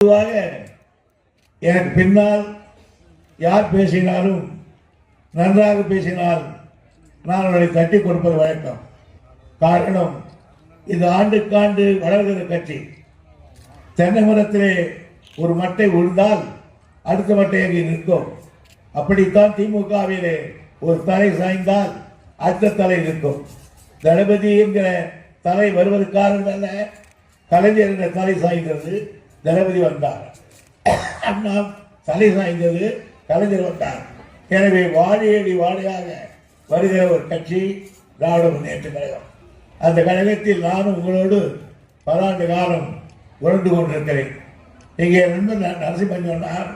பொதுவாக எனக்கு பின்னால் யார் பேசினாலும் நன்றாக பேசினால் நான் அவர்களை தட்டி கொடுப்பது வழக்கம். காரணம், இது ஆண்டுக்காண்டு வளர்கிற கட்சி. தென்னை மரத்திலே ஒரு மட்டை விழுந்தால் அடுத்த மட்டை அங்கே நிற்கும். அப்படித்தான் திமுகவிலே ஒரு தலை சாய்ந்தால் அடுத்த தலை நிற்கும். தளபதி என்கிற தலை வருவதற்காக அல்ல, கலைஞர் என்ற தலை சாய்ந்தது, தளபதி வந்தார். அண்ணா தலை சாய்ந்தது, கலைஞர் வந்தார். எனவே வாழையடி வாழையாக வருகிற ஒரு கட்சி திராவிட முன்னேற்ற கழகம். அந்த கழகத்தில் நானும் உங்களோடு பல ஆண்டு காலம் உணர்ந்து கொண்டிருக்கிறேன். இங்கே நண்பர் நரசிம்மன் சொன்னார்,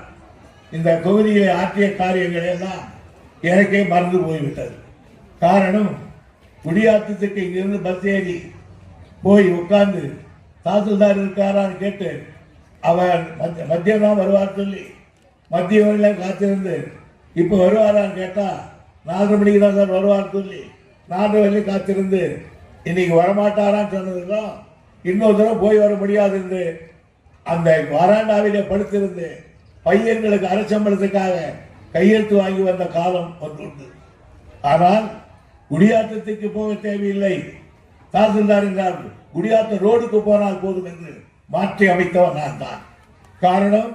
இந்த தொகுதியை ஆற்றிய காரியங்கள் எல்லாம் எனக்கே மறந்து போய்விட்டது. காரணம், குடியாத்தத்துக்கு இங்கிருந்து பஸ் ஏறி போய் உட்கார்ந்து தாசில்தார் இருக்காரான்னு கேட்டு அவர் மத்தியம் தான் வருவார் சொல்லி மத்திய வரையில் காத்திருந்து இப்போ வருவாரான்னு கேட்டால் 4 மணிக்கு தான் சார் வருவார் சொல்லி 4 வரையிலும் காத்திருந்து இன்னைக்கு வரமாட்டாரான்னு சொன்னதுதான் இன்னொரு தடவை போய் வர முடியாது என்று அந்த வராண்டாவிலே படுத்திருந்து பையன்களுக்கு அரசம்பளத்துக்காக கையெழுத்து வாங்கி வந்த காலம் ஒன்று. ஆனால் குடியாத்தத்துக்கு போக தேவையில்லை, தாசில்தார் என்றால் குடியாத்த ரோடுக்கு போனால் போதும் என்று மாற்றி அமைத்தவன் நான் தான். காரணம்,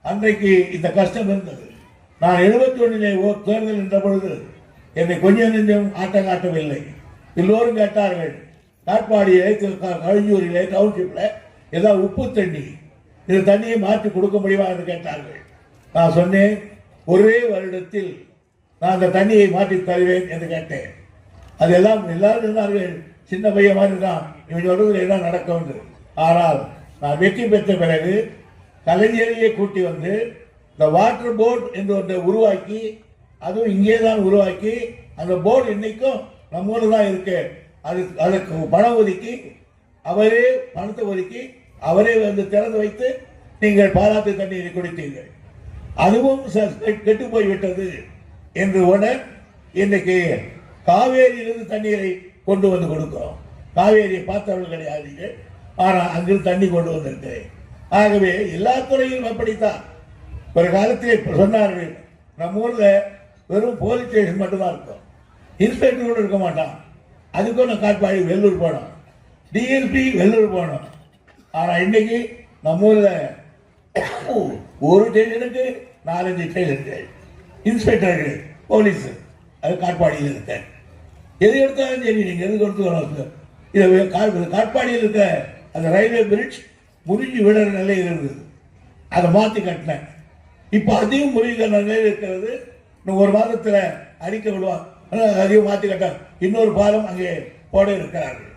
அன்றைக்கு இந்த கஷ்டம் இருந்தது. நான் 71 தேர்தல் என்ற பொழுது என்னை கொஞ்சம் நெஞ்சம் ஆட்டம் காட்டவில்லை. எல்லோரும் கேட்டார்கள், காட்பாடியிலே கழிஞ்சூரிலே டவுன்ஷிப்பில் ஏதாவது உப்பு தண்ணி, இந்த தண்ணியை மாற்றி கொடுக்க முடியுமா என்று கேட்டார்கள். நான் சொன்னேன், ஒரே வருடத்தில் நான் அந்த தண்ணியை மாற்றி தருவேன் என்று கேட்டேன். அதெல்லாம் எல்லாரும் சொன்னார்கள், சின்ன பையன் மாதிரி தான் இவன் சொல்றதுல எல்லாம் நடக்கும் என்று. ஆனால் நான் வெற்றி பெற்ற பிறகு கலைஞரையே கூட்டி வந்து இந்த வாட்டர் போர்டு என்று ஒன்றை உருவாக்கி, அதுவும் இங்கே தான் உருவாக்கி, அந்த போர்டு இன்னைக்கும் நம்மோடு தான் இருக்கு. அதுக்கு பணம் ஒதுக்கி அவரே பணத்தை ஒதுக்கி அவரே வந்து திறந்து வைத்து நீங்கள் பாராட்டு தண்ணீரை குடித்தீர்கள். அதுவும் கெட்டு போய்விட்டது என்று உடனே இன்னைக்கு காவேரியிலிருந்து தண்ணீரை கொண்டு வந்து கொடுக்கிறோம். காவேரியை பார்த்தவர்கள் கிடையாது, ஆனால் அங்கிருந்து தண்ணி கொண்டு வந்திருக்கிறேன். ஆகவே எல்லா துறையிலும் அப்படித்தான். ஒரு காலத்திலே சொன்னார்கள், நம்ம ஊர்ல வெறும் போலீஸ் ஸ்டேஷன் மட்டும்தான் இருக்கும், இன்ஸ்பெக்டர் கூட இருக்க மாட்டான். அதுக்கும் நான் காட்பாடி வெள்ளூர் போனோம், டிஎஸ்பி வெள்ளூர் போனோம். ஆனா இன்னைக்கு நம்ம ஊர்ல ஒரு ஸ்டேஷனுக்கு 4-5 ஸ்டேஷன்கள், இன்ஸ்பெக்டர்கள், போலீஸ், அது காட்பாடியில் இருக்க. எது எடுத்தாலும் சரி, நீங்க எது கொடுத்து காட்பாடியில் இருக்க அந்த ரயில்வே பிரிட்ஜ் முறிஞ்சு விடுற நிலையில் இருந்தது, அதை மாற்றி கட்டினேன். இப்போ அதையும் முறிகிற நிலையில் இருக்கிறது. இன்னும் ஒரு மாதத்தில் அடிக்க விடுவான், அதையும் மாற்றி கட்ட இன்னொரு பாலம் அங்கே போட இருக்கிறார்கள்.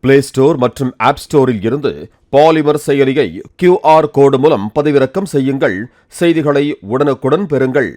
பிளே ஸ்டோர் மற்றும் ஆப் ஸ்டோரில் இருந்து பாலிமர் செயலியை QR கோடு மூலம் பதிவிறக்கம் செய்யுங்கள். செய்திகளை உடனுக்குடன் பெறுங்கள்.